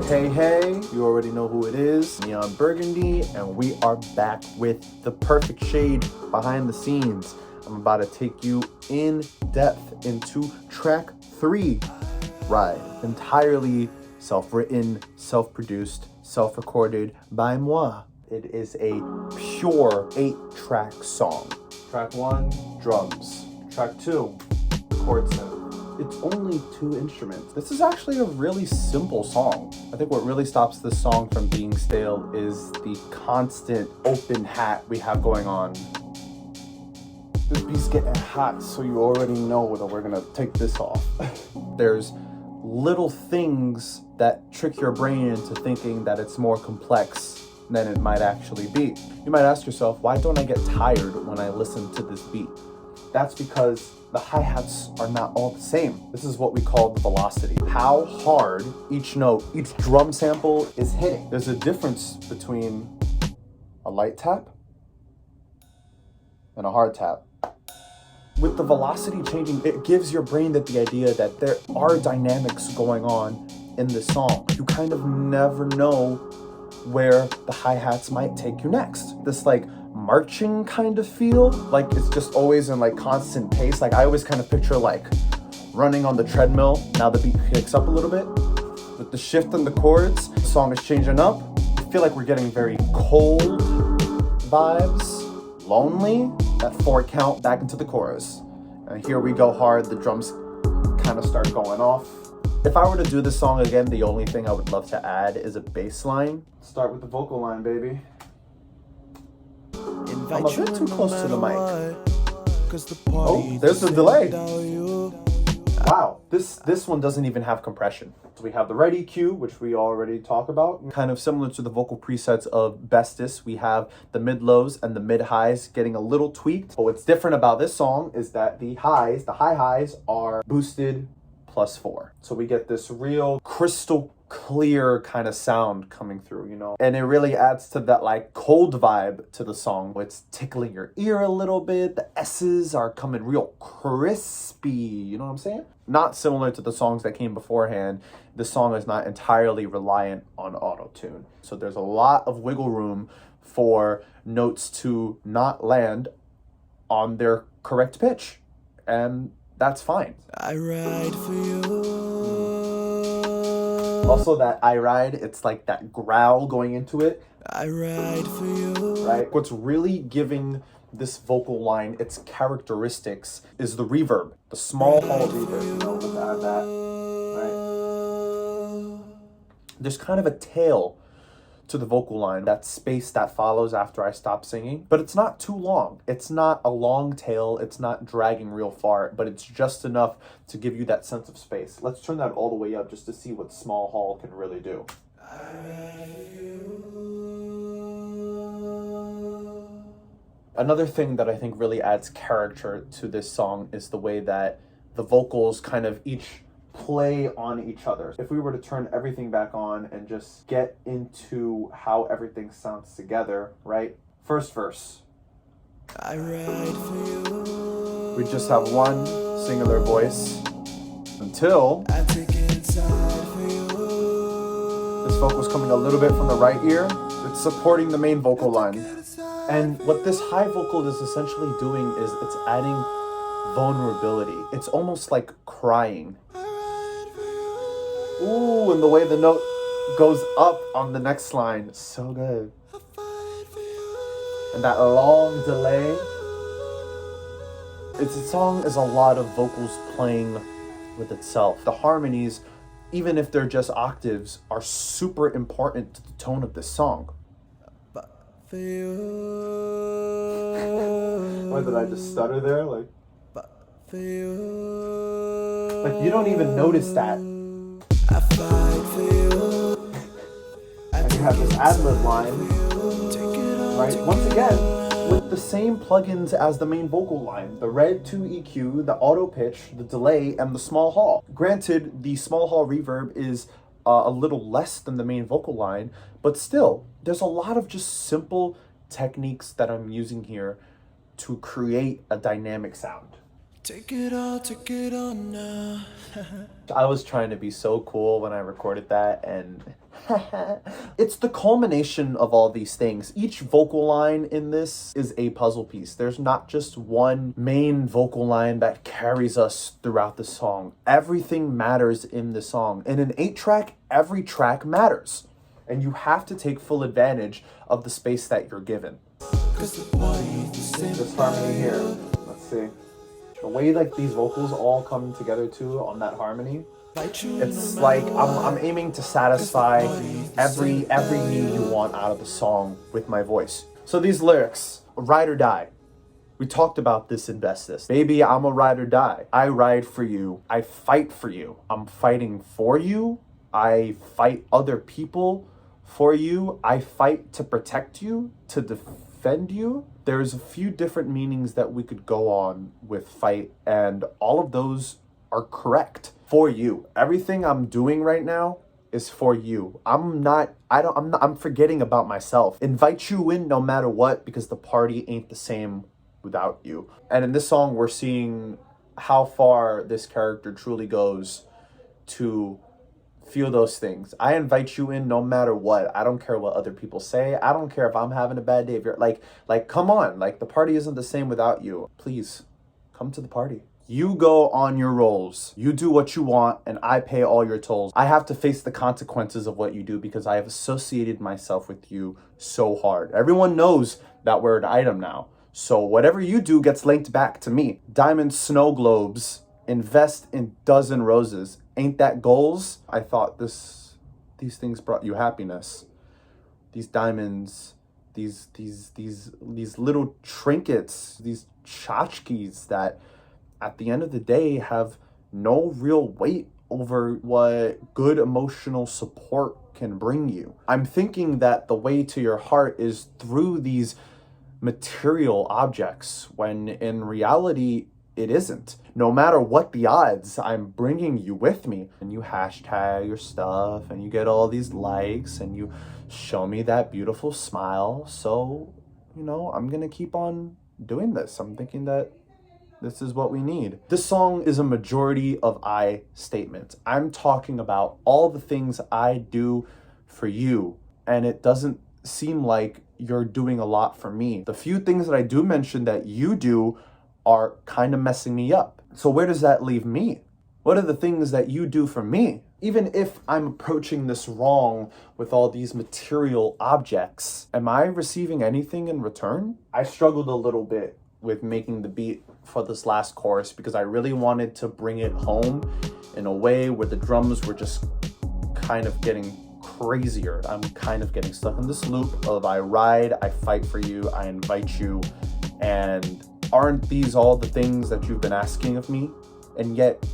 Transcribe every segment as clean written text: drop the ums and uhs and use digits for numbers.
Hey, hey, you already know who it is, Neonburgundy, and we are back with the perfect shade behind the scenes. I'm about to take you in depth into track 3, Ride. Entirely self-written, self-produced, self-recorded by moi. It is a pure 8-track song. Track 1, drums. Track 2, chord synth. It's only 2 instruments. This is actually a really simple song. I think what really stops this song from being stale is the constant open hat we have going on. This beat's getting hot, so you already know that we're gonna take this off. There's little things that trick your brain into thinking that it's more complex than it might actually be. You might ask yourself, why don't I get tired when I listen to this beat? That's because the hi-hats are not all the same. This is what we call the velocity. How hard each note, each drum sample is hitting. There's a difference between a light tap and a hard tap. With the velocity changing, it gives your brain the idea that there are dynamics going on in this song. You kind of never know where the hi-hats might take you next. This like marching kind of feel, like it's just always in like constant pace. Like I always kind of picture like running on the treadmill. Now the beat picks up a little bit. With the shift in the chords, the song is changing up. I feel like we're getting very cold vibes, lonely. That 4 count back into the chorus. And here we go hard, the drums kind of start going off. If I were to do this song again, the only thing I would love to add is a bass line. Start with the vocal line, baby. I'm a bit too close to the mic. Oh, there's the delay. Wow, this one doesn't even have compression. So we have the right EQ, which we already talked about. Kind of similar to the vocal presets of Bestis, we have the mid-lows and the mid-highs getting a little tweaked. But what's different about this song is that the high highs are boosted +4. So we get this real crystal clear kind of sound coming through, you know? And it really adds to that like cold vibe to the song. It's tickling your ear a little bit. The S's are coming real crispy, you know what I'm saying? Not similar to the songs that came beforehand. This song is not entirely reliant on auto-tune. So there's a lot of wiggle room for notes to not land on their correct pitch. And that's fine. I ride for you. Also that I ride, it's like that growl going into it. I ride for you. Right? What's really giving this vocal line its characteristics is the reverb. The small hall reverb, you know, let's add that. Right? There's kind of a tail to the vocal line, that space that follows after I stop singing, but it's not too long. It's not a long tail, it's not dragging real far, but it's just enough to give you that sense of space. Let's turn that all the way up just to see what small hall can really do. Another thing that I think really adds character to this song is the way that the vocals kind of each play on each other. If we were to turn everything back on and just get into how everything sounds together, right? First verse. I ride for you. We just have one singular voice until I take it inside for you. This vocal's coming a little bit from the right ear. It's supporting the main vocal line. And what this high vocal is essentially doing is it's adding vulnerability. It's almost like crying. Ooh, and the way the note goes up on the next line, so good. And that long delay. It's a song is a lot of vocals playing with itself. The harmonies, even if they're just octaves, are super important to the tone of this song. Why did I just stutter there? Like you don't even notice that. I fight for you. And you have this ad-lib line, right? Once again, with the same plugins as the main vocal line. The red 2 EQ, the auto pitch, the delay, and the small hall. Granted, the small hall reverb is a little less than the main vocal line, but still, there's a lot of just simple techniques that I'm using here to create a dynamic sound. Take it all now. I was trying to be so cool when I recorded that, and it's the culmination of all these things. Each vocal line in this is a puzzle piece. There's not just one main vocal line that carries us throughout the song. Everything matters in the song. In an 8-track, every track matters. And you have to take full advantage of the space that you're given. This harmony here, let's see. The way like these vocals all come together too on that harmony, it's like I'm aiming to satisfy every need you want out of the song with my voice. So these lyrics, ride or die. We talked about this in Bestest. Baby, I'm a ride or die. I ride for you. I fight for you. I'm fighting for you. I fight other people for you. I fight to protect you, to defend you. There's a few different meanings that we could go on with fight, and all of those are correct. For you. Everything I'm doing right now is for you. I'm forgetting about myself. Invite you in no matter what, because the party ain't the same without you. And in this song, we're seeing how far this character truly goes to feel those things. I invite you in no matter what. I don't care what other people say. I don't care if I'm having a bad day. If you're like, come on, like the party isn't the same without you. Please come to the party. You go on your roles. You do what you want, and I pay all your tolls. I have to face the consequences of what you do because I have associated myself with you so hard. Everyone knows that we're an item now. So whatever you do gets linked back to me. Diamond snow globes. Invest in dozen roses. Ain't that goals? I thought these things brought you happiness. These diamonds, these little trinkets, these tchotchkes that at the end of the day have no real weight over what good emotional support can bring you. I'm thinking that the way to your heart is through these material objects, when in reality, it isn't. No matter what the odds, I'm bringing you with me. And you hashtag your stuff, and you get all these likes, and you show me that beautiful smile. So, I'm gonna keep on doing this. I'm thinking that this is what we need. This song is a majority of I statements. I'm talking about all the things I do for you, and it doesn't seem like you're doing a lot for me. The few things that I do mention that you do are kind of messing me up. So where does that leave me? What are the things that you do for me? Even if I'm approaching this wrong with all these material objects, am I receiving anything in return? I struggled a little bit with making the beat for this last chorus because I really wanted to bring it home in a way where the drums were just kind of getting crazier. I'm kind of getting stuck in this loop of I ride, I fight for you, I invite you, and aren't these all the things that you've been asking of me? And yet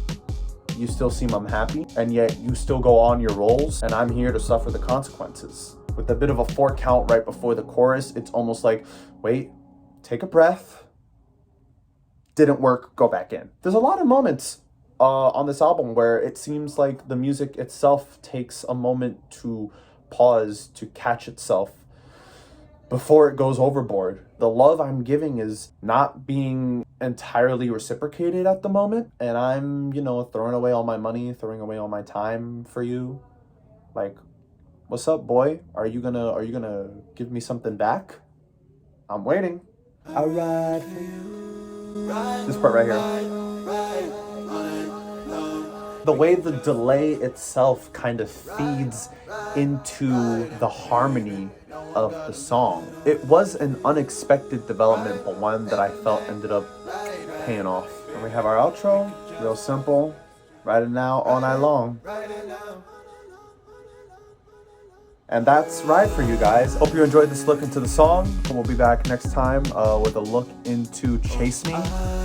you still seem unhappy, and yet you still go on your roles, and I'm here to suffer the consequences. With a bit of a 4 count right before the chorus, it's almost like, wait, take a breath. Didn't work, go back in. There's a lot of moments on this album where it seems like the music itself takes a moment to pause, to catch itself before it goes overboard. The love I'm giving is not being entirely reciprocated at the moment, and I'm, throwing away all my money, throwing away all my time for you. Like, what's up, boy? Are you gonna give me something back? I'm waiting. I ride for you. This part right here. The way the delay itself kind of feeds into the harmony of the song. It was an unexpected development, but one that I felt ended up paying off. And we have our outro, real simple, Ride It Now all night long. And that's Ride for you guys. Hope you enjoyed this look into the song, and we'll be back next time with a look into Chase Me,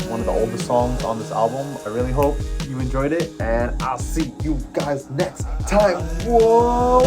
one of the oldest songs on this album. I really hope you enjoyed it, and I'll see you guys next time. Whoa!